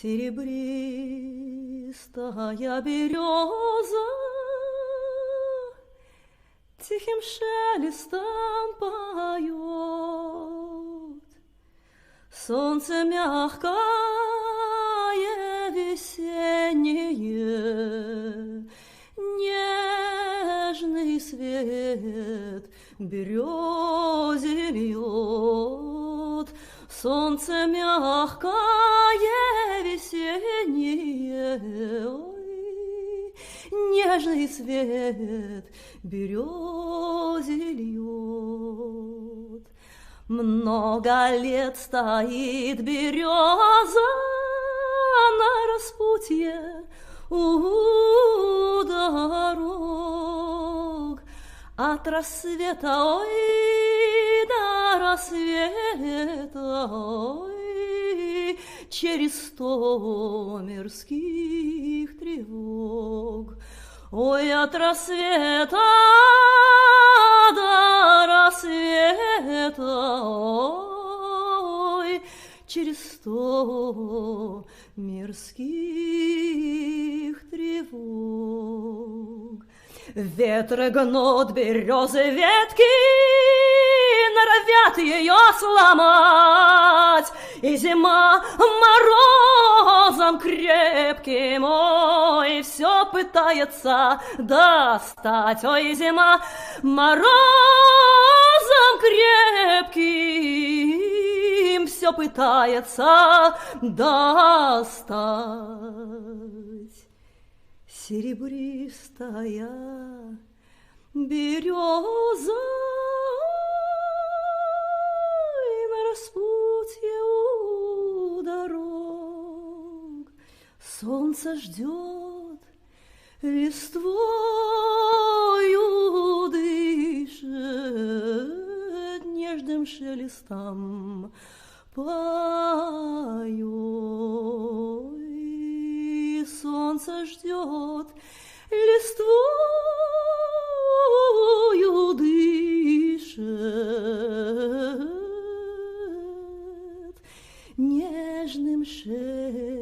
Серебристая береза тихим шелестом поет. Солнце мягкое, весеннее, нежный свет березе льет. Солнце мягкое, весеннее, ой, нежный свет березе льет. Много лет стоит береза на распутье у дорог. От рассвета, ой, до рассвета, ой, через 100 мирских тревог. Ой, от рассвета до рассвета, ой, через 100 мирских тревог. Ветры гнут березы ветки, норовят ее сломать, и зима морозом крепким, ой, все пытается достать. Ой, зима морозом крепким все пытается достать. Серебристая береза на распутье у дорог. Солнце ждет, листвою дышит, нежным шелестом поет. Солнце ждет, листвою дышит, нежным шелестом